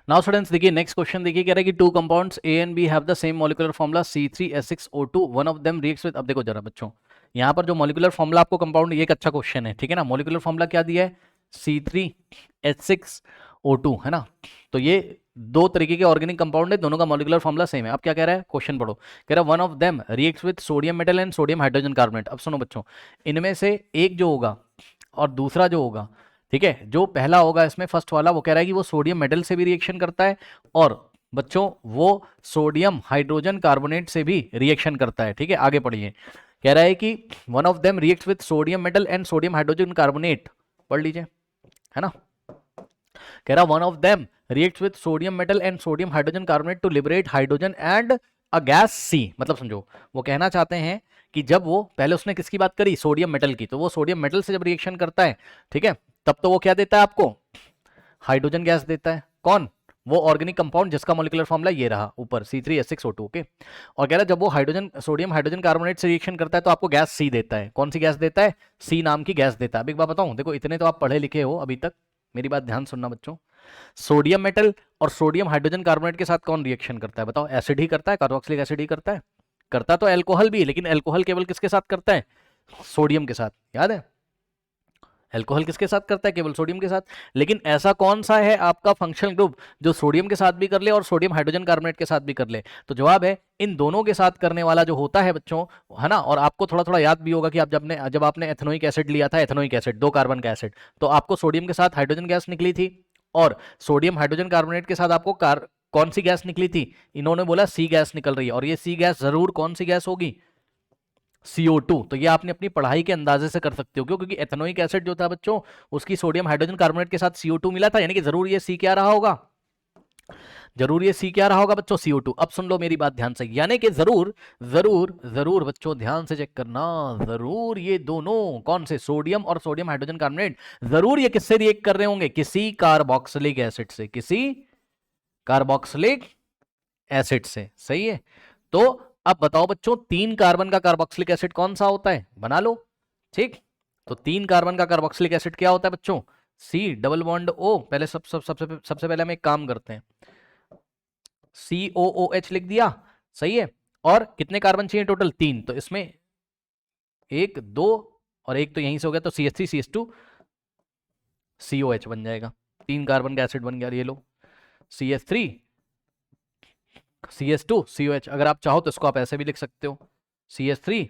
Now students देखिए next question देखिए, कह रहा है कि two compounds A and B have the same molecular formula C3H6O2, one of them reacts with. अब देखो जरा बच्चों, यहाँ पर जो मॉलिक्यूलर फॉर्मूला आपको कंपाउंड, ये एक अच्छा क्वेश्चन है, ठीक है ना। मॉलिक्यूलर फॉर्मूला क्या दिया है? C3H6O2, है ना। तो ये दो तरीके के ऑर्गेनिक कंपाउंड है, दोनों का मॉलिक्यूलर फॉर्मूला सेम है। अब क्या कह रहा है, क्वेश्चन पढ़ो। कह रहा है one of them reacts with sodium metal and sodium hydrogen carbonate. अब सुनो बच्चों, इनमें से एक जो होगा और दूसरा जो होगा, ठीक है, जो पहला होगा इसमें फर्स्ट वाला, वो कह रहा है कि वो सोडियम मेटल से भी रिएक्शन करता है और बच्चों वो सोडियम हाइड्रोजन कार्बोनेट से भी रिएक्शन करता है, ठीक है। आगे पढ़िए, कह रहा है कि one of them reacts with sodium metal and sodium hydrogen carbonate, पढ़ लीजिए, है ना। कह रहा one of them reacts with sodium metal and sodium hydrogen carbonate to liberate hydrogen and a gas C. मतलब समझो, वो कहना चाहते हैं कि जब वो पहले उसने किसकी बात करी, सोडियम मेटल की, तो वो सोडियम मेटल से जब रिएक्शन करता है, ठीक है, तब तो वो क्या देता है आपको, हाइड्रोजन गैस देता है। कौन? वो ऑर्गेनिक कंपाउंड जिसका मॉलिक्यूलर फॉर्मूला ये रहा ऊपर C3H6O2, ओके। और कह रहा है जब वो हाइड्रोजन सोडियम हाइड्रोजन कार्बोनेट से रिएक्शन करता है तो आपको गैस सी देता है। कौन सी गैस देता है? सी नाम की गैस देता है। अब एक बात बताऊं, देखो इतने तो आप पढ़े लिखे हो अभी तक, मेरी बात ध्यान सुनना बच्चों। सोडियम मेटल और सोडियम हाइड्रोजन कार्बोनेट के साथ कौन रिएक्शन करता है बताओ? एसिड ही करता है, कार्बोक्सिलिक एसिड ही करता है। करता तो अल्कोहल भी, लेकिन अल्कोहल केवल किसके साथ करता है? सोडियम के साथ, याद है। अल्कोहल किसके साथ करता है? केवल सोडियम के साथ। लेकिन ऐसा कौन सा है आपका फंक्शनल ग्रुप जो सोडियम के साथ भी कर ले और सोडियम हाइड्रोजन कार्बोनेट के साथ भी कर ले? तो जवाब है इन दोनों के साथ करने वाला जो होता है बच्चों, है ना। और आपको थोड़ा थोड़ा याद भी होगा कि आप जब आपने एथेनोइक एसिड लिया था, एथेनोइक एसिड 2 कार्बन का एसिड, तो आपको सोडियम के साथ हाइड्रोजन गैस निकली थी और सोडियम हाइड्रोजन कार्बोनेट के साथ आपको कौन सी गैस निकली थी? इन्होंने बोला सी गैस निकल रही है, और ये सी गैस जरूर कौन सी गैस होगी? CO2। तो ये आपने अपनी पढ़ाई के अंदाजे से कर सकते हो, क्यों? क्योंकि एथेनोइक एसिड जो था बच्चों, उसकी सोडियम हाइड्रोजन कार्बोनेट के साथ CO2 मिला था, यानी कि जरूर ये सी क्या रहा होगा, जरूर ये सी क्या रहा होगा बच्चों? CO2। अब सुन लो मेरी बात ध्यान से, यानी कि जरूर जरूर जरूर बच्चों ध्यान से चेक करना, जरूर ये दोनों कौन से, सोडियम और सोडियम हाइड्रोजन कार्बोनेट, जरूर ये किससे रिएक्ट कर रहे होंगे? किसी कार्बोक्सिलिक एसिड से, किसी कार्बोक्सिलिक एसिड से, सही है। तो अब बताओ बच्चों, 3 कार्बन का कार्बोक्सिलिक एसिड कौन सा होता है? बना लो, ठीक। तो 3 कार्बन का कार्बोक्सिलिक एसिड क्या होता है बच्चों? C double bond O। पहले सबसे पहले हम एक काम करते हैं, COOH लिख दिया, सही है। और कितने कार्बन चाहिए टोटल? 3। तो इसमें 1 2 और एक तो यहीं से हो गया, तो CH3 CH2 COH बन जाएगा। 3 कार्बन का एसिड बन गया, ये लो CH3 CH2 COH। अगर आप चाहो तो इसको आप ऐसे भी लिख सकते हो, CH3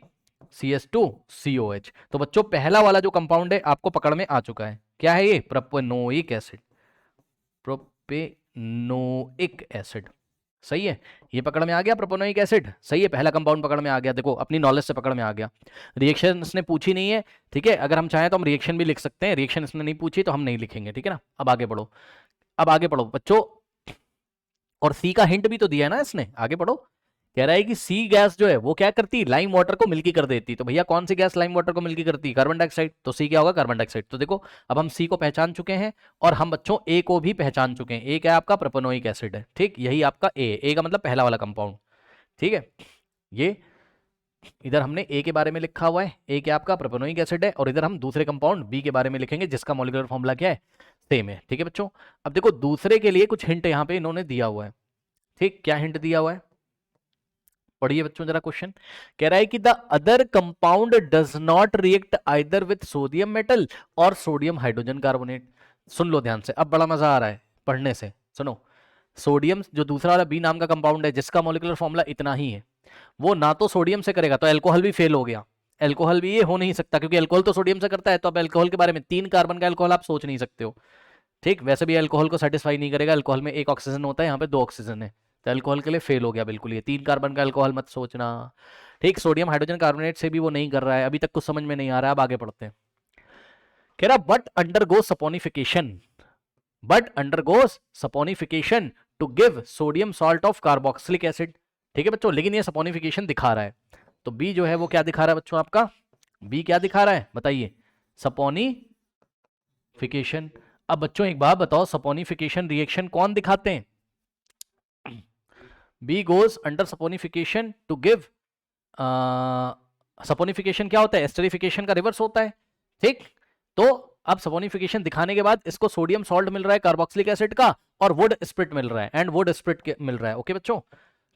CH2 COH। तो बच्चों पहला वाला जो कंपाउंड है आपको पकड़ में आ चुका है, क्या है ये? प्रोपेनोइक एसिड, प्रोपेनोइक एसिड, सही है। ये पकड़ में आ गया प्रोपेनोइक एसिड, सही है। पहला कंपाउंड पकड़ में आ गया, देखो अपनी नॉलेज से पकड़ में आ गया। रिएक्शन इसने पूछी नहीं है, ठीक है। अगर हम चाहें तो हम रिएक्शन भी लिख सकते हैं, रिएक्शन इसने नहीं पूछी तो हम नहीं लिखेंगे, ठीक है ना। अब आगे बढ़ो, अब आगे पढ़ो बच्चों। और सी का हिंट भी तो दिया है ना इसने, आगे पढ़ो। कह रहा है कि सी गैस जो है वो क्या करती, लाइम वाटर को मिल्की कर देती। तो भैया कौन सी गैस लाइम वाटर को मिल्की करती? Carbon dioxide. तो सी क्या होगा? Carbon dioxide. तो देखो अब हम सी को पहचान चुके हैं और हम बच्चों ए को भी पहचान चुके हैं। ए क्या है आपका? प्रोपेनोइक एसिड है, ठीक। यही आपका ए का मतलब पहला वाला कंपाउंड, ठीक है। ये इधर हमने ए के बारे में लिखा हुआ है, ए क्या आपका? प्रोपेनोइक एसिड है। और इधर हम दूसरे कंपाउंड बी के बारे में लिखेंगे जिसका मॉलिक्यूलर फॉर्मूला क्या है? सेम है, ठीक है बच्चों। अब देखो दूसरे के लिए कुछ हिंट यहाँ पे इन्होंने दिया हुआ है, ठीक। क्या हिंट दिया हुआ है? पढ़िए बच्चों जरा क्वेश्चन। कह रहा है कि the other compound does not react either with sodium metal और सोडियम हाइड्रोजन कार्बोनेट। सुन लो ध्यान से, अब बड़ा मजा आ रहा है पढ़ने से, सुनो। सोडियम जो दूसरा वाला बी नाम का कंपाउंड है जिसका मॉलिक्यूलर फॉर्मूला इतना ही है, वो ना तो सोडियम से करेगा, तो अल्कोहल भी फेल हो गया। अल्कोहल भी ये हो नहीं सकता क्योंकि अल्कोहल तो सोडियम से करता है। तो अब अल्कोहल के बारे में 3 कार्बन का अल्कोहल आप सोच नहीं सकते हो, ठीक। वैसे भी अल्कोहल को सेटिस्फाई नहीं करेगा, अल्कोहल में 1 ऑक्सीजन होता है, यहाँ पे 2 ऑक्सीजन है, तो अल्कोहल के लिए फेल हो गया बिल्कुल। ये 3 कार्बन का अल्कोहल मत सोचना, ठीक। सोडियम हाइड्रोजन कार्बोनेट से भी वो नहीं कर रहा है, अभी तक कुछ समझ में नहीं आ रहा है। अब आगे पढ़ते हैं। कह रहा but undergo saponification, but undergoes saponification to give sodium salt of carboxylic acid, ठीक है बच्चों। लेकिन ये सपोनिफिकेशन दिखा रहा है, तो बी जो है वो क्या दिखा रहा है बच्चों आपका? बी क्या दिखा रहा है बताइए? सपोनिफिकेशन। अब बच्चों एक बात बताओ, सपोनिफिकेशन रिएक्शन कौन दिखाते हैं? B goes under saponification to give, saponification क्या होता है? एस्टरिफिकेशन का रिवर्स होता है, ठीक। तो अब सपोनिफिकेशन दिखाने के बाद इसको सोडियम सॉल्ट मिल रहा है कार्बोक्सिलिक एसिड का, और वुड स्प्रिट मिल रहा है, एंड वुड स्प्रिट मिल रहा है। ओके बच्चों,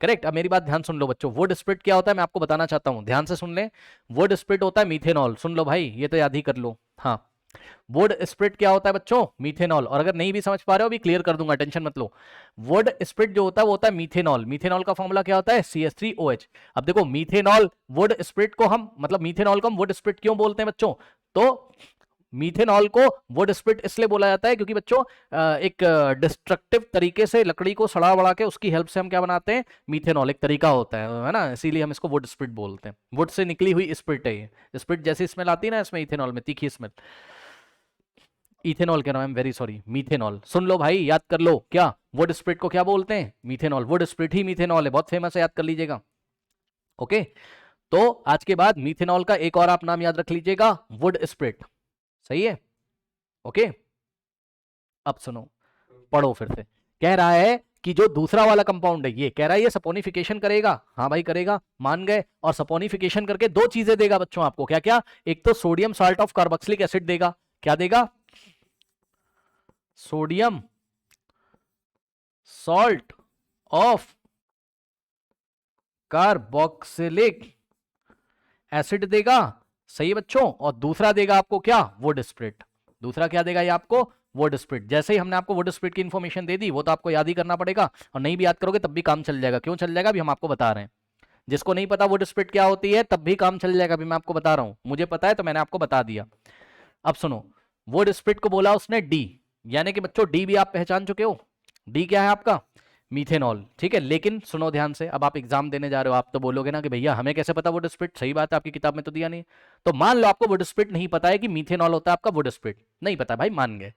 करेक्ट। अब मेरी बात ध्यान सुन लो बच्चों, वुड स्प्रिट क्या होता है मैं आपको बताना चाहता हूं, ध्यान से सुन ले। वुड स्प्रिट होता है मीथेनॉल, सुन लो भाई, ये तो याद ही कर लो। हाँ, वुड स्प्रिट क्या होता है बच्चों, मीथेनॉल। और अगर नहीं भी समझ पा रहे हो अभी क्लियर कर दूंगा, टेंशन मत लो। वुड स्प्रिट जो होता है वो होता है मीथेनॉल। मीथेनॉल का फॉर्मूला क्या होता है, CH3OH। अब देखो मीथेनॉल वुड स्प्रिट को हम, मतलब मीथेनॉल को हम वुड स्प्रिट क्यों बोलते हैं बच्चों, तो मीथेनॉल को वुड स्प्रिट इसलिए बोला जाता है क्योंकि बच्चों एक डिस्ट्रक्टिव तरीके से लकड़ी को सड़ा बड़ा के उसकी हेल्प से हम क्या बनाते हैं, मीथेनॉल एक तरीका होता है ना, इसीलिए हम इसको वुड स्प्रिट बोलते हैं। वुड से निकली हुई स्प्रिट है ये, स्प्रिट जैसी स्मेल आती है ना इसमें इथेनॉल में, तीखी स्मेल। इथेनॉल कह रहा हूं, I am very sorry, methanol. सुन लो भाई, याद कर लो, क्या वुड स्प्रिट को क्या बोलते हैं, methanol. Would spirit he methanol है, बहुत फेमस है, याद कर लीजिएगा। ओके, तो आज के बाद मीथेनॉल का एक और आप नाम याद रख लीजिएगा, वुड स्प्रिट। सही है, ओके। अब सुनो, पढ़ो फिर से। कह रहा है कि जो दूसरा वाला कंपाउंड है, ये कह रहा है ये सपोनिफिकेशन करेगा, हाँ भाई करेगा, मान गए। और सपोनिफिकेशन करके दो चीजें देगा बच्चों आपको, क्या क्या, एक तो sodium salt of carboxylic acid देगा, क्या देगा, sodium salt of carboxylic acid देगा। सही है बच्चों, और दूसरा देगा आपको क्या, वुड स्प्रिट। दूसरा क्या देगा ये आपको, वुड स्प्रिट। जैसे ही हमने आपको वुड स्प्रिट की इंफॉर्मेशन दे दी, वो तो आपको याद ही करना पड़ेगा, और नहीं भी याद करोगे तब भी काम चल जाएगा। क्यों चल जाएगा, अभी हम आपको बता रहे हैं। जिसको नहीं पता वुड स्प्रिट क्या होती है, तब भी काम चल जाएगा, अभी मैं आपको बता रहा हूं। मुझे पता है तो मैंने आपको बता दिया। अब सुनो, वुड स्प्रिट को बोला उसने डी, यानी कि बच्चों डी भी आप पहचान चुके हो। डी क्या है आपका, मीथेनॉल, ठीक है। लेकिन सुनो ध्यान से, अब आप एग्जाम देने जा रहे हो, आप तो बोलोगे ना कि भैया हमें कैसे पता वुड स्प्रिट, सही बात है आपकी किताब में तो दिया नहीं। तो मान लो आपको वुड स्प्रिट नहीं पता है कि मीथेनॉल होता है आपका वुड स्प्रिट, नहीं पता भाई, मान गए,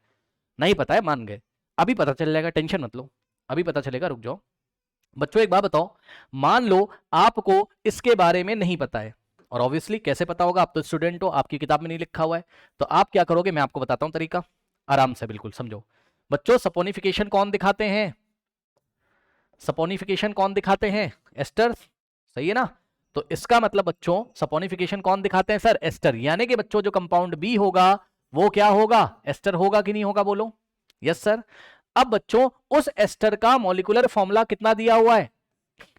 नहीं पता है मान गए, अभी पता चल जाएगा, टेंशन मत लो, अभी पता चलेगा, रुक जाओ। बच्चों एक बात बताओ, मान लो आपको इसके बारे में नहीं पता है, और ऑब्वियसली कैसे पता होगा, आप तो स्टूडेंट हो, आपकी किताब में नहीं लिखा हुआ है, तो आप क्या करोगे, मैं आपको बताता हूं तरीका, आराम से बिल्कुल समझो। बच्चों सपोनिफिकेशन कौन दिखाते हैं, सपोनिफिकेशन कौन दिखाते हैं, एस्टर, सही है ना। तो इसका मतलब बच्चों सपोनिफिकेशन कौन दिखाते हैं, सर एस्टर, यानी कि बच्चों जो कंपाउंड बी होगा वो क्या होगा, एस्टर होगा कि नहीं होगा, बोलो यस सर। अब बच्चों उस एस्टर का मॉलिक्यूलर फॉर्मूला कितना दिया हुआ है,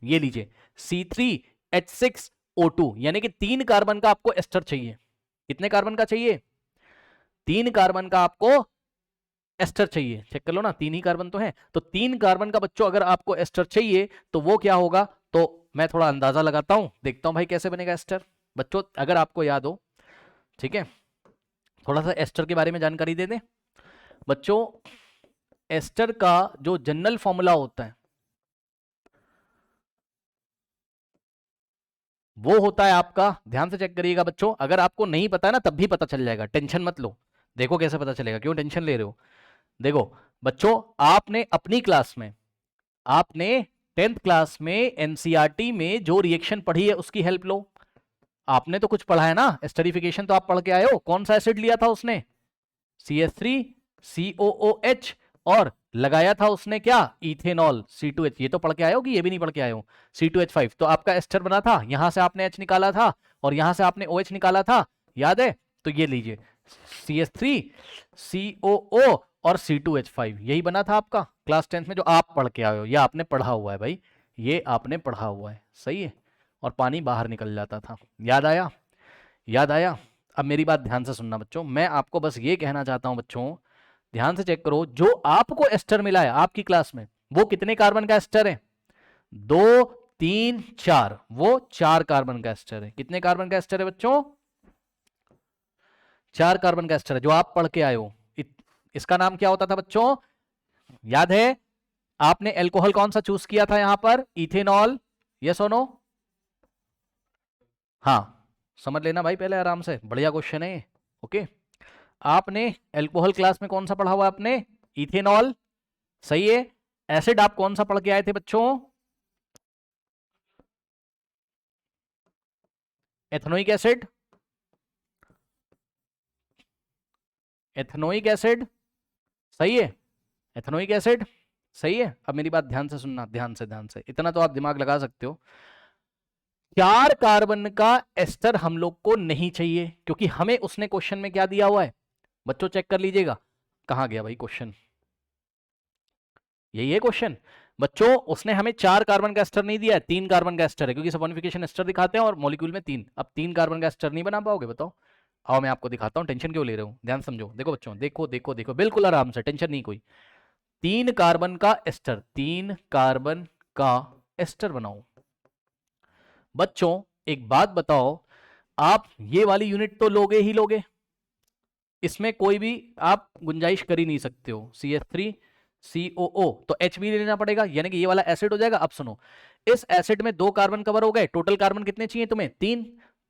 ये लीजिए C3H6O2, यानी कि 3 कार्बन का आपको एस्टर चाहिए। कितने कार्बन का चाहिए, 3 कार्बन का आपको एस्टर चाहिए, चेक कर लो ना, 3 ही कार्बन तो है, तो 3 कार्बन का बच्चों अगर आपको एस्टर चाहिए तो वो क्या होगा, तो मैं थोड़ा अंदाजा लगाता हूं, देखता हूं भाई कैसे बनेगा एस्टर। बच्चों अगर आपको याद हो, ठीक है, थोड़ा सा एस्टर के बारे में जानकारी दे दें बच्चों। एस्टर का जो जनरल फॉर्मूला होता है वो होता है आपका, ध्यान से चेक करिएगा बच्चों, अगर आपको नहीं पता है ना तब भी पता चल जाएगा, टेंशन मत लो। देखो कैसे पता चलेगा, क्यों टेंशन ले रहे हो। देखो बच्चों, आपने अपनी क्लास में, आपने 10th क्लास में एनसीईआरटी में जो रिएक्शन पढ़ी है उसकी हेल्प लो। आपने तो कुछ पढ़ा है ना, एस्टरिफिकेशन तो आप पढ़ के आए हो, कौन सा एसिड लिया था उसने, CH3COOH, और लगाया था उसने क्या, इथेनॉल, C2H, ये तो पढ़ के आए हो कि ये भी नहीं पढ़ के आए हो, C2H5, तो आपका एस्टर बना था, यहां से आपने H निकाला था और यहां से आपने OH निकाला था, याद है। तो ये लीजिए CH3COO और C2H5, यही बना था आपका क्लास 10th में, जो आप पढ़ के आए हो, ये आपने पढ़ा हुआ है भाई, ये आपने पढ़ा हुआ है, सही है। और पानी बाहर निकल जाता था, याद आया, याद आया। अब मेरी बात ध्यान से सुनना बच्चों, मैं आपको बस ये कहना चाहता हूं बच्चों, ध्यान से चेक करो, जो आपको एस्टर मिला है आपकी क्लास में वो कितने कार्बन का एस्टर है, 2 3 4, वो 4 कार्बन का एस्टर है। कितने कार्बन का एस्टर है बच्चों, 4 कार्बन का एस्टर है, जो आप पढ़ के आए हो। इसका नाम क्या होता था बच्चों, याद है, आपने एल्कोहल कौन सा चूज किया था यहां पर, इथेनॉल, यस और नो, हाँ समझ लेना भाई पहले आराम से, बढ़िया क्वेश्चन है। ओके, आपने एल्कोहल क्लास में कौन सा पढ़ा हुआ है आपने, इथेनॉल, सही है। एसिड आप कौन सा पढ़ के आए थे बच्चों, एथनोइक एसिड, एथनोइक एसिड, सही है, एथनोइक एसिड, सही है। अब मेरी बात ध्यान से सुनना, ध्यान से, ध्यान से, इतना तो आप दिमाग लगा सकते हो। 4 कार्बन का एस्टर हम लोग को नहीं चाहिए, क्योंकि हमें उसने क्वेश्चन में क्या दिया हुआ है, बच्चों चेक कर लीजिएगा, कहाँ गया भाई क्वेश्चन, यही है क्वेश्चन। बच्चों उसने हमें 4 कार्बन का एस्टर नहीं दिया है, 3 कार्बन का एस्टर है, क्योंकि सपोनिफिकेशन एस्टर दिखाते हैं और मॉलिक्यूल में 3। अब 3 कार्बन का एस्टर नहीं बना पाओगे, बताओ। आओ मैं आपको दिखाता हूं, टेंशन क्यों ले रहे हो, ध्यान समझो। देखो बच्चों, देखो देखो देखो, बिल्कुल आराम से, टेंशन नहीं कोई। 3 कार्बन का एस्टर, 3 कार्बन का एस्टर बनाओ। बच्चों एक बात बताओ, आप ये वाली यूनिट तो लोगे ही लोगे, इसमें कोई भी आप गुंजाइश कर ही नहीं सकते हो। CH3COO, तो H भी लेना पड़ेगा, यानी कि ये वाला एसिड हो जाएगा। अब सुनो, इस एसिड में 2 कार्बन कवर हो गए, टोटल कार्बन कितने चाहिए तुम्हें, 3।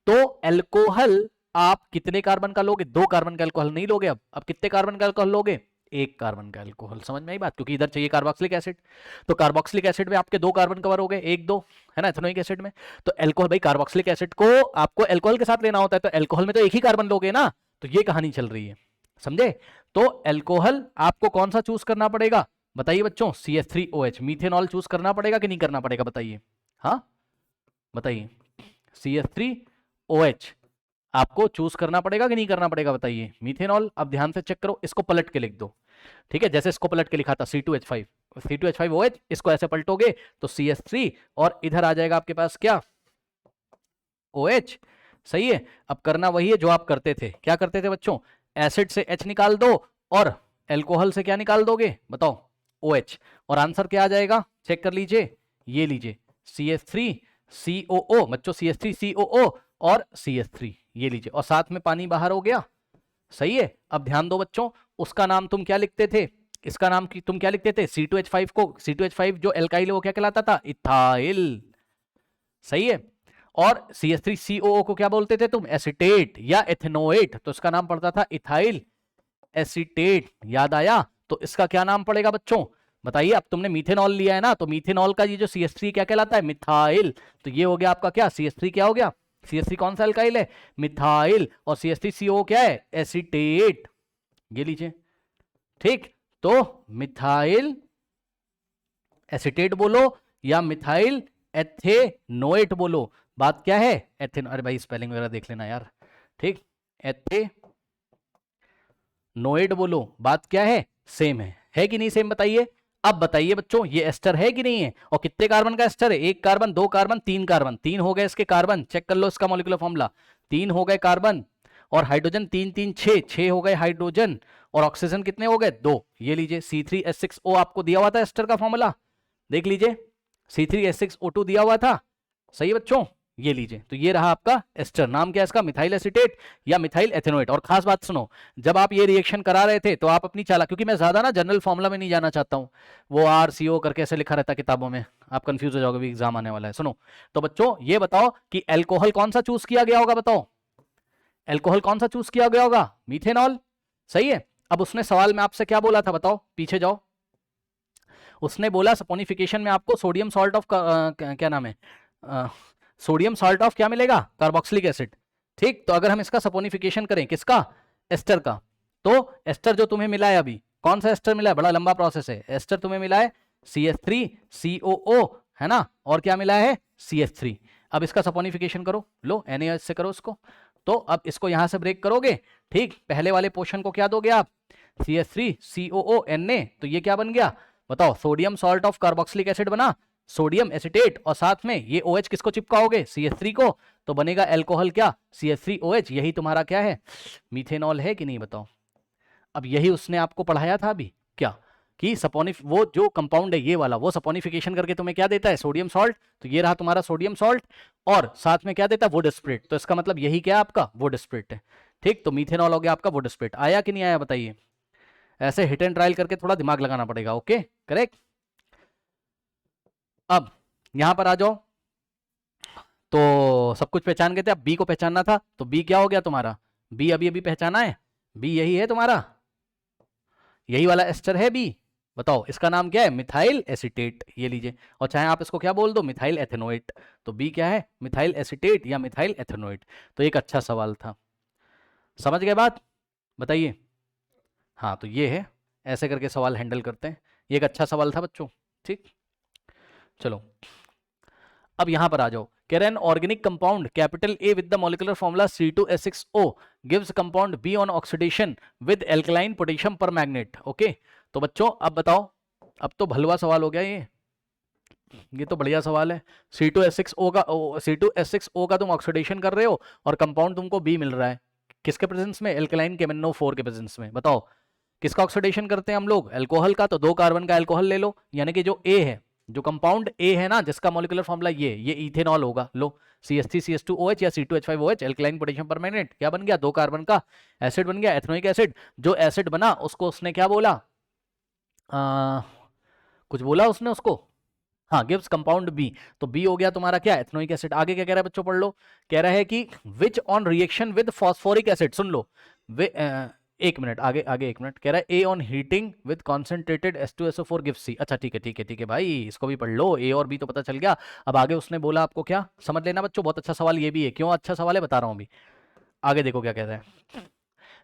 तो एल्कोहल आप कितने कार्बन का लोगे, 2 कार्बन का एल्कोहल नहीं लोगे। अब कितने कार्बन का एल्कोहल लोगे, 1 कार्बन का एल्कोहल। समझ में आई बात, क्योंकि इधर चाहिए कार्बोक्सिलिक एसिड, तो कार्बोक्सिलिक एसिड में आपके 2 कार्बन कवर हो गए, 1 2, है ना, एथेनोइक एसिड में। तो एल्कोहल, भाई कार्बोक्सिलिक एसिड को आपको एल्कोहल के साथ लेना होता है, तो एल्कोहल में तो एक ही कार्बन लोगे ना, तो ये कहानी चल रही है, समझे। तो एल्कोहल आपको कौन सा चूज करना पड़ेगा, बताइए बच्चों, CH3OH, मीथेनॉल चूज करना पड़ेगा कि नहीं करना पड़ेगा, बताइए। हाँ बताइए, CH3OH आपको चूज करना पड़ेगा कि नहीं करना पड़ेगा, बताइए। मीथेनॉल, अब ध्यान से चेक करो, इसको पलट के लिख दो, ठीक है, जैसे इसको पलट के लिखा था C2H5, C2H5OH, इसको ऐसे पलटोगे तो CH3, और इधर आ जाएगा आपके पास क्या, OH। सही है। अब करना वही है जो आप करते थे, क्या करते थे बच्चों, एसिड से H निकाल दो और एल्कोहल से क्या निकाल दोगे, बताओ, OH, और आंसर क्या आ जाएगा, चेक कर लीजिए, ये लीजिए CH3COO, बच्चों CH3COO और CH3, ये लीजिए, और साथ में पानी बाहर हो गया। सही है। अब ध्यान दो बच्चों, उसका नाम तुम क्या लिखते थे, इसका नाम की तुम क्या लिखते थे, C2H5 को, C2H5 जो एल्काइल है वो क्या कहलाता था, इथाइल। सही है। और CH3COO को क्या बोलते थे तुम, एसिटेट या एथेनोएट, तो इसका नाम पड़ता था इथाइल एसिटेट, याद आया। तो इसका क्या नाम पड़ेगा बच्चों, बताइए। अब तुमने मीथेनॉल लिया है ना, तो मीथेनॉल का ये जो CH3 क्या कहलाता है, मिथाइल। तो ये हो गया आपका क्या, CH3 क्या हो गया, CH3 कौन सा एल्काइल है, मिथाइल, और CH3COO क्या है, एसिटेट, ये लीजिए। ठीक, तो मिथाइल एसिटेट बोलो या मिथाइल एथेनोएट बोलो, बात क्या है, एथेन, अरे भाई स्पेलिंग वगैरह देख लेना यार, ठीक, एथेनोएट बोलो, बात क्या है, सेम है कि नहीं सेम, बताइए। अब बताइए बच्चों, ये एस्टर है कि नहीं है, और कितने कार्बन का एस्टर है, 1 कार्बन, 2 कार्बन, 3 कार्बन, 3 हो गए इसके कार्बन, चेक कर लो इसका मॉलिक्यूलर फॉर्मूला, 3 हो गए कार्बन, और हाइड्रोजन 3 3 6, 6 हो गए हाइड्रोजन, और ऑक्सीजन कितने हो गए, 2। ये लीजिए C3H6O आपको दिया हुआ था एस्टर का फॉर्मूला, देख लीजिए, C3H6O2 दिया हुआ था। सही है बच्चों, ये लीजिए, तो ये रहा आपका एस्टर, नाम क्या है इसका, मिथाइल एसिटेट या मिथाइल एथेनोएट। और खास बात सुनो, जब आप ये रिएक्शन करा रहे थे तो आप अपनी चाला, क्योंकि मैं ज्यादा ना जनरल फॉर्मूला में नहीं जाना चाहता हूं, वो RCO करके ऐसे लिखा रहता है किताबों में, आप कंफ्यूज हो जाओगे, एग्जाम आने वाला है। सुनो, तो बच्चों ये बताओ कि एल्कोहल कौन सा चूज किया गया होगा, बताओ, एल्कोहल कौन सा चूज किया गया होगा, मीथेनॉल। सही है। अब उसने सवाल में आपसे क्या बोला था, बताओ, पीछे जाओ, उसने बोला सपोनिफिकेशन में आपको सोडियम सॉल्ट ऑफ क्या नाम है, सोडियम सॉल्ट ऑफ क्या मिलेगा, कार्बोक्सिलिक एसिड। ठीक, तो अगर हम इसका सपोनिफिकेशन करें, किसका, एस्टर का, तो एस्टर जो तुम्हें मिला है अभी, कौन सा एस्टर मिला है, बड़ा लंबा प्रोसेस है, एस्टर तुम्हें मिला है CH3COO, है ना, और क्या मिला है, CH3। अब इसका सपोनिफिकेशन करो, लो NaOH से करो इसको, तो अब इसको यहां से ब्रेक करोगे, ठीक, पहले वाले पोर्शन को क्या दोगे आप, CH3COO Na, तो ये क्या बन गया, बताओ, sodium salt of carboxylic acid बना, सोडियम एसिटेट, और साथ में ये OH किसको चिपकाओगे, CH3 को, तो बनेगा एल्कोहल क्या, CH3OH, यही तुम्हारा क्या है, मीथेनॉल है कि नहीं, बताओ। अब यही उसने आपको पढ़ाया था अभी, क्या, कि सपोनिफ, वो जो कंपाउंड है ये वाला, वो सपोनिफिकेशन करके तुम्हें क्या देता है, सोडियम सॉल्ट, तो ये रहा तुम्हारा सोडियम सॉल्ट, और साथ में क्या देता है, वुड स्प्रिट, तो इसका मतलब यही क्या है आपका, वुड स्प्रिट है। ठीक, तो मीथेनॉल हो गया आपका वुड स्प्रिट, आया कि नहीं आया, बताइए। ऐसे हिट एंड ट्रायल करके थोड़ा दिमाग लगाना पड़ेगा, ओके, करेक्ट। अब यहां पर आ जाओ, तो सब कुछ पहचान गए थे, अब बी को पहचानना था, तो बी क्या हो गया तुम्हारा, बी अभी अभी पहचाना है, बी यही है तुम्हारा, यही वाला एस्टर है बी, बताओ इसका नाम क्या है, मिथाइल एसिटेट, ये लीजिए, और चाहे आप इसको क्या बोल दो, मिथाइल एथेनोएट, तो बी क्या है, मिथाइल एसिटेट या मिथाइल एथेनोएट। तो एक अच्छा सवाल था, समझ गए बात, बताइए। हाँ, तो ये है, ऐसे करके सवाल हैंडल करते हैं, ये एक अच्छा सवाल था बच्चों। ठीक, चलो अब यहां पर आ जाओ, कह रहे हैं organic compound capital A with the molecular formula C2H6O gives compound be on oxidation with alkaline potassium पर मैग्नेट। ओके, तो बच्चों अब बताओ, अब तो भलवा सवाल हो गया ये तो बढ़िया सवाल है। C2H6O का तुम ऑक्सीडेशन कर रहे हो और कंपाउंड तुमको बी मिल रहा है, किसके प्रेजेंस में? एल्कलाइन KMnO4 के प्रेजेंस में। बताओ किसका ऑक्सीडेशन करते हैं हम लोग? अल्कोहल का। तो 2 कार्बन का अल्कोहल ले लो, यानी कि जो ए है, जो कंपाउंड ए है ना, जिसका मॉलिक्यूलर फॉर्मूला ये इथेनॉल होगा। लो CH3CH2OH या C2H5OH एल्कलाइन पोटेशियम परमैंगनेट, क्या बन गया? 2 कार्बन का एसिड बन गया, एथनोइक एसिड। जो एसिड बना उसको उसने क्या बोला? कुछ बोला उसने उसको, हाँ, गिव्स कंपाउंड बी। तो बी हो गया तुम्हारा क्या? Ethanoic acid. आगे क्या कह रहा है बच्चों, पढ़ लो। कह रहा है कि which on reaction with phosphoric acid, सुन लो, एक मिनट, आगे एक मिनट। कह रहा है A on heating with concentrated H2SO4 gives C. अच्छा ठीक है भाई, इसको भी पढ़ लो, ए और बी तो पता चल गया। अब आगे उसने बोला आपको क्या, समझ लेना बच्चों, बहुत अच्छा सवाल ये भी है। क्यों अच्छा सवाल है बता रहा हूं अभी, आगे देखो क्या कहता है।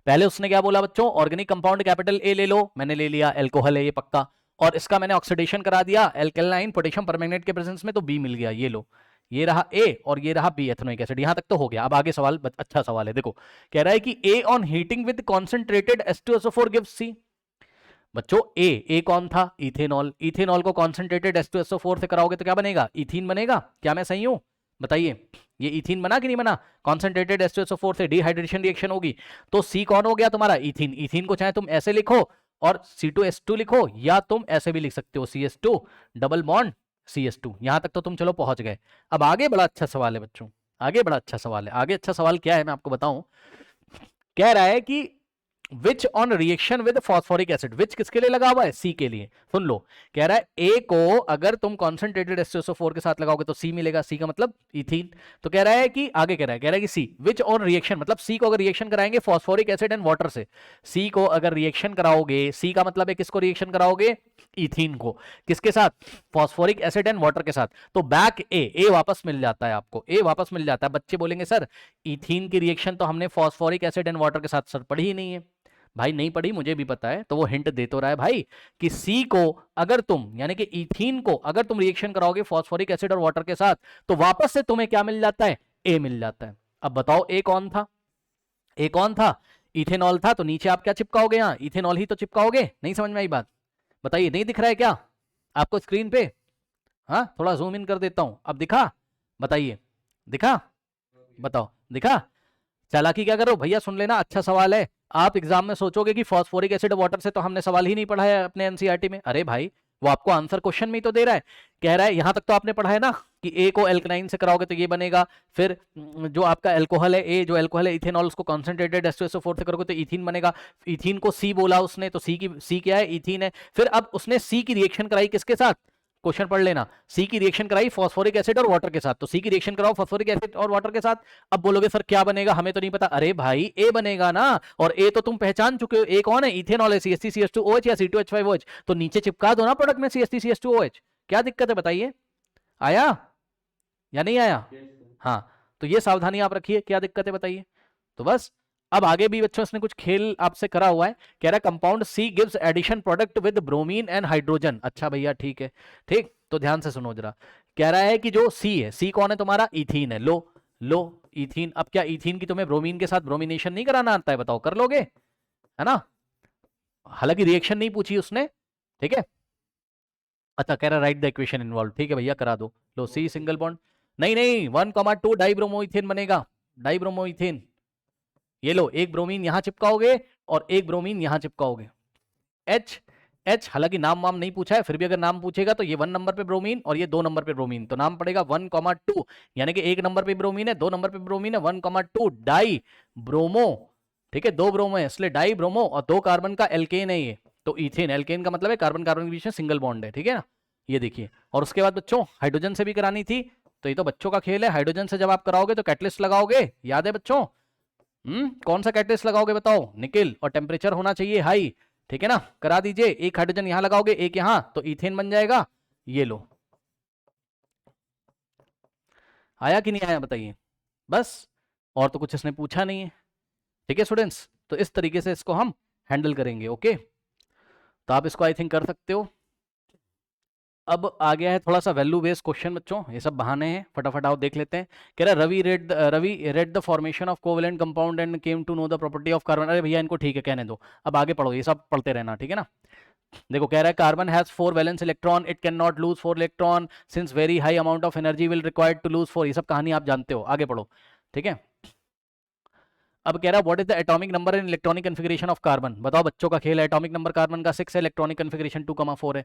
पहले उसने क्या बोला बच्चों? ऑर्गेनिक कंपाउंड कैपिटल ए ले लो, मैंने ले लिया, एल्कोहल है ये पक्का, और इसका मैंने ऑक्सीडेशन करा दिया एल्कलाइन पोटेशियम परमैंगनेट के प्रेजेंस में, तो बी मिल गया। ये लो, ये रहा ए और ये रहा बी, एथनोइक एसिड। यहां तक तो हो गया। अब आगे सवाल अच्छा सवाल है, देखो। कह रहा है कि A on heating with concentrated H2SO4 gives C. बच्चों ए कौन था? इथेनॉल। इथेनॉल को कॉन्सेंट्रेटेड H2SO4 से कराओगे तो क्या बनेगा? इथीन बनेगा। क्या मैं सही हूं? बताइए, ये इथीन बना कि नहीं बना? कॉन्सेंट्रेटेड H2SO4 से डिहाइड्रेशन रिएक्शन होगी, तो सी कौन हो गया तुम्हारा? इथीन। इथीन को चाहे तुम ऐसे लिखो और C2H2 लिखो, या तुम ऐसे भी लिख सकते हो, CH2 डबल बॉन्ड CH2। यहां तक तो तुम चलो पहुंच गए। अब आगे बड़ा अच्छा सवाल है बच्चों, आगे बड़ा अच्छा सवाल है। आगे अच्छा सवाल क्या है मैं आपको बताऊं। कह रहा है कि which on reaction with phosphoric acid, which किसके लिए लगा हुआ है? सी के लिए। सुन लो, कह रहा है ए को अगर तुम कॉन्सेंट्रेटेड H2SO4 के साथ लगाओगे तो सी मिलेगा, सी का मतलब इथीन। तो कह रहा है कि आगे कह रहा है कि सी विच ऑन रिएक्शन, मतलब सी को अगर रिएक्शन कराएंगे फॉस्फोरिक एसिड एंड वाटर से, सी को अगर रिएक्शन कराओगे, सी का मतलब है किसको रिएक्शन कराओगे? इथीन को। किसके साथ? फॉस्फोरिक एसिड एंड वाटर के साथ। तो बैक ए वापस मिल जाता है आपको, ए वापस मिल जाता है। बच्चे बोलेंगे सर इथीन की रिएक्शन तो हमने फॉस्फोरिक एसिड एंड वाटर के साथ सर पढ़ी ही नहीं है। भाई नहीं पढ़ी, मुझे भी पता है, तो वो हिंट दे तो रहा है भाई कि सी को अगर तुम, यानी कि इथीन को अगर तुम रिएक्शन कराओगे फॉस्फोरिक एसिड और वाटर के साथ, तो वापस से तुम्हें क्या मिल जाता है? ए मिल जाता है। अब बताओ ए कौन था? ए कौन था? इथेनॉल था। तो नीचे आप क्या चिपकाओगे? यहां इथेनॉल ही तो चिपकाओगे। नहीं समझ में आई बात? बताइए, नहीं दिख रहा है क्या आपको स्क्रीन पे? हाँ, थोड़ा जूम इन कर देता हूं, अब दिखा? बताइए, दिखा? बताओ, दिखा? चालाकी क्या कर रहे हो भैया? सुन लेना, अच्छा सवाल है। आप एग्जाम में सोचोगे कि फॉस्फोरिक एसिड वाटर से तो हमने सवाल ही नहीं पढ़ा है अपने एनसीईआरटी में। अरे भाई, वो आपको आंसर क्वेश्चन में ही तो दे रहा है। कह रहा है यहां तक तो आपने पढ़ा है ना कि ए को एल्कलाइन से कराओगे तो ये बनेगा, फिर जो आपका एल्कोहल है, ए जो एल्कोहल है इथेनॉल, उसको कॉन्सेंट्रेटेड H2SO4 से करोगे तो इथीन बनेगा। इथीन को सी बोला उसने, तो सी क्या है? इथीन है। फिर अब उसने सी की रिएक्शन कराई किसके साथ? क्वेश्चन पढ़ लेना। सी की रिएक्शन कराई फॉस्फोरिक एसिड और वाटर के साथ, तो सी की रिएक्शन कराओ फॉस्फोरिक एसिड और वाटर के साथ। अब बोलोगे सर क्या बनेगा, हमें तो नहीं पता। अरे भाई ए बनेगा ना, और ए तो तुम पहचान चुके हो। ए कौन है? इथेनॉल है, CH3CH2OH या C2H5OH। तो नीचे चिपका दो ना प्रोडक्ट में CH3CH2OH। क्या दिक्कत है बताइए? आया या नहीं आया? हाँ, तो ये सावधानी आप रखिए, क्या दिक्कत है बताइए? तो बस, अब आगे भी बच्चों इसने कुछ खेल आपसे करा हुआ है। कह रहा है compound C gives addition product with bromine and hydrogen. अच्छा भैया ठीक है, ठीक, तो ध्यान से सुनो जरा। कह रहा है कि जो सी है, सी कौन है तुम्हारा? इथीन है। लो लो, इथीन। अब क्या इथीन की तुम्हें ब्रोमीन के साथ ब्रोमिनेशन नहीं कराना आता है? बताओ, कर लोगे? है ना? हालांकि रिएक्शन नहीं पूछी उसने, ठीक है। अच्छा, कह रहा राइट द इक्वेशन इन्वॉल्व। ठीक है भैया, करा दो। लो, सी सिंगल बॉन्ड, नहीं 1,2 डाइब्रोमोइथेन बनेगा, डाइब्रोमोइथेन। ये लो, एक ब्रोमीन यहां चिपकाओगे और एक ब्रोमीन यहां चिपकाओगे। एच एच, हालांकि नाम वाम नहीं पूछा है, फिर भी अगर नाम पूछेगा तो ये 1 नंबर पे ब्रोमीन और ये 2 नंबर पे ब्रोमीन, तो नाम पड़ेगा 1,2, यानी कि 1 नंबर पे ब्रोमीन है, 2 नंबर पे ब्रोमीन है, 1,2 डाई ब्रोमो। ठीक है, 2 ब्रोमो है इसलिए डाई ब्रोमो, और 2 कार्बन का एल्केन है ये, तो इथेन। एल्केन का मतलब है कार्बन कार्बन के बीच में सिंगल बॉन्ड है, ठीक है ना? ये देखिए। और उसके बाद बच्चों हाइड्रोजन से भी करानी थी, तो ये तो बच्चों का खेल है। हाइड्रोजन से जब आप कराओगे तो कैटलिस्ट लगाओगे, याद है बच्चों? कौन सा कैटलिस्ट लगाओगे बताओ? निकेल, और टेम्परेचर होना चाहिए हाई, ठीक है ना? करा दीजिए। एक हाइड्रोजन यहां लगाओगे, एक यहां, तो इथेन बन जाएगा। ये लो, आया कि नहीं आया बताइए? बस, और तो कुछ इसने पूछा नहीं है। ठीक है स्टूडेंट्स, तो इस तरीके से इसको हम हैंडल करेंगे। ओके, तो आप इसको आई थिंक कर सकते हो। अब आ गया है थोड़ा सा वैल्यू बेस्ड क्वेश्चन बच्चों, ये सब बहाने हैं, फटाफट आओ देख लेते हैं। कह रहा है Ravi read the formation of covalent compound and came to know the property of carbon. अरे भैया इनको ठीक है कहने दो, अब आगे पढ़ो, ये सब पढ़ते रहना, ठीक है ना। देखो कह रहा है carbon has 4 valence electron, it can not lose 4 electron since very high amount of energy will required to lose 4। ये सब कहानी आप जानते हो, आगे पढ़ो, ठीक है। अब कह रहा है what is the atomic number in electronic configuration of carbon. बताओ बच्चों का खेल है, एटॉमिक नंबर कार्बन का 6 है, इलेक्ट्रॉनिक कन्फिगरेशन 2,4 है।